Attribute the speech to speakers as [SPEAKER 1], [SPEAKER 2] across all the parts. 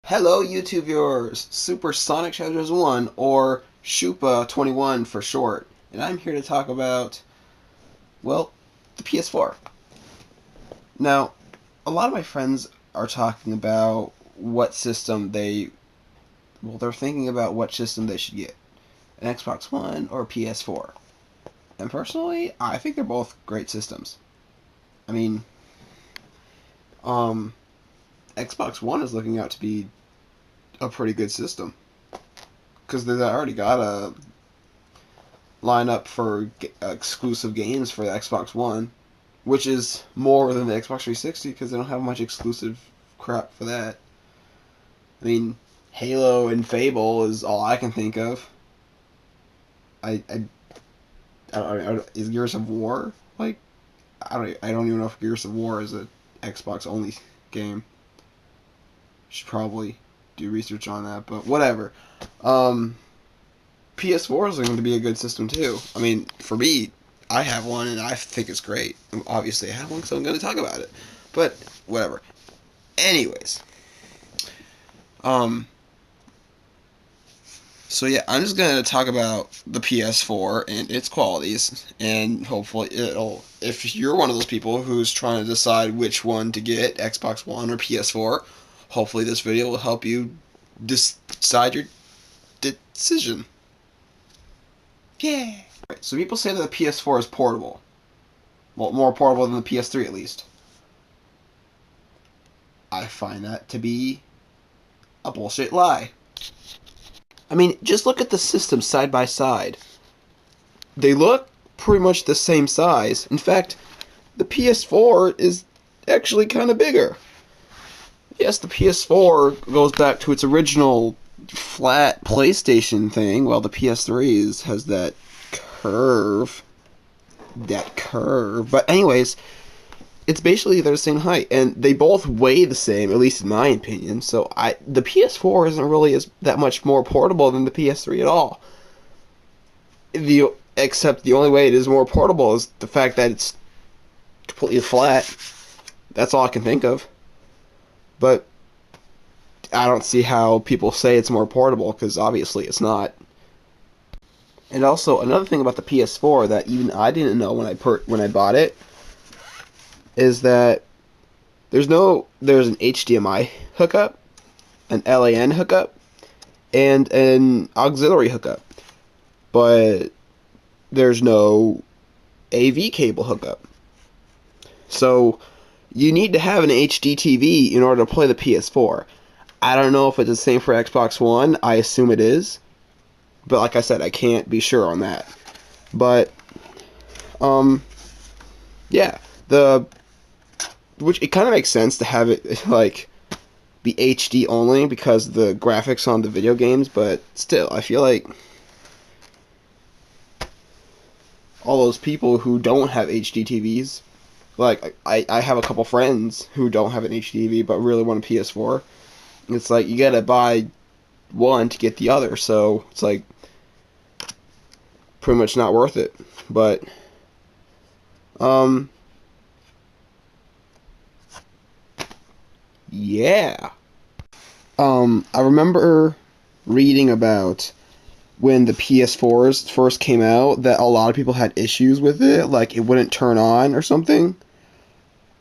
[SPEAKER 1] Hello, YouTube viewers! Supersonic Shadows 1, or Shupa21 for short, and I'm here to talk about, well, the PS4. Now, a lot of my friends are talking about they're thinking about what system they should get, an Xbox One or PS4. And personally, I think they're both great systems. I mean, um, Xbox One is looking out to be a pretty good system because they already got a lineup for exclusive games for the Xbox One, which is more than the Xbox 360 because they don't have much exclusive crap for that. I mean, Halo and Fable is all I can think of. Is Gears of War like? I don't even know if Gears of War is a Xbox only game. Should probably do research on that, but whatever. PS4 is going to be a good system too. I mean, for me, I have one and I think it's great. Obviously, I have one, so I'm going to talk about it. But whatever. Anyways, um, so yeah, I'm just going to talk about the PS4 and its qualities, and hopefully it'll. If you're one of those people who's trying to decide which one to get, Xbox One or PS4, hopefully this video will help you decide your decision. Yeah. Right, so people say that the PS4 is portable. Well, more portable than the PS3 at least. I find that to be a bullshit lie. I mean, just look at the systems side by side. They look pretty much the same size. In fact, the PS4 is actually kind of bigger. Yes, the PS4 goes back to its original flat PlayStation thing, while the PS3 has that curve. But anyways, it's basically they're the same height, and they both weigh the same, at least in my opinion. So the PS4 isn't really that much more portable than the PS3 at all. Except the only way it is more portable is the fact that it's completely flat. That's all I can think of. But I don't see how people say it's more portable, because obviously it's not. And also, another thing about the PS4 that even I didn't know when I bought it is that there's an HDMI hookup, an LAN hookup, and an auxiliary hookup. But there's no AV cable hookup. So you need to have an HD TV in order to play the PS4. I don't know if it's the same for Xbox One. I assume it is. But like I said, I can't be sure on that. But, yeah. Which it kind of makes sense to have it, like, be HD only because the graphics on the video games, but still, I feel like all those people who don't have HD TVs, like, I have a couple friends who don't have an HD TV but really want a PS4. It's like, you gotta buy one to get the other, so it's like pretty much not worth it. But yeah. I remember reading about when the PS4s first came out that a lot of people had issues with it, like it wouldn't turn on or something,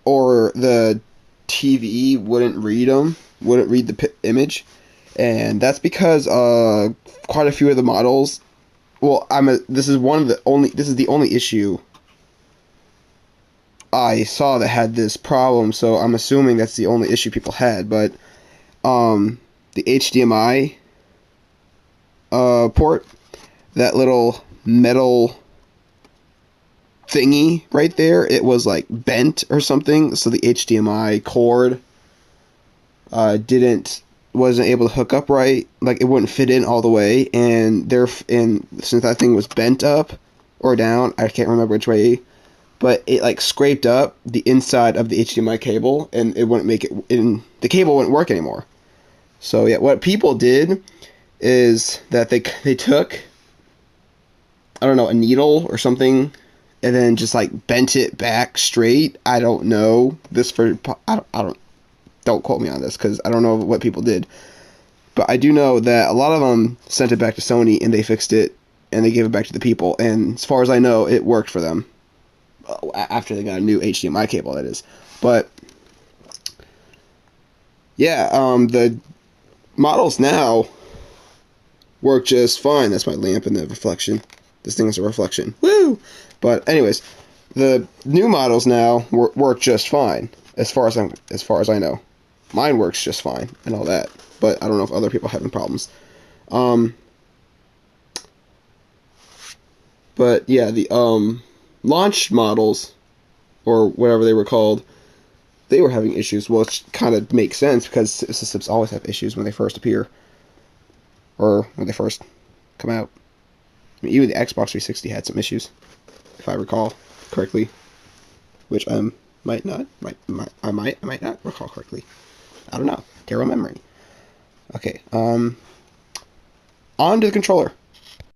[SPEAKER 1] or the TV wouldn't read the image, and that's because quite a few of the models. Well, this is the only issue I saw that had this problem, so I'm assuming that's the only issue people had. But the HDMI port, that little metal thingy right there, it was like bent or something, so the HDMI cord wasn't able to hook up right, like it wouldn't fit in all the way, and since that thing was bent up or down, I can't remember which way, but it like scraped up the inside of the HDMI cable, and it wouldn't make it in, the cable wouldn't work anymore. So yeah, what people did is that they took, I don't know, a needle or something, and then just like bent it back straight. I don't know this for I don't don't quote me on this because I don't know what people did. But I do know that a lot of them sent it back to Sony and they fixed it and they gave it back to the people. And as far as I know, it worked for them after they got a new HDMI cable, that is. But yeah, the models now work just fine. That's my lamp in the reflection. This thing is a reflection. Woo! But anyways, the new models now work just fine as far as I know. Mine works just fine and all that, but I don't know if other people are having problems. But yeah, the launch models or whatever they were called, they were having issues, which kind of makes sense because systems always have issues when they first appear or when they first come out. I mean, even the Xbox 360 had some issues, if I recall correctly, which I might not recall correctly. I don't know. Terrible memory. Okay. On to the controller.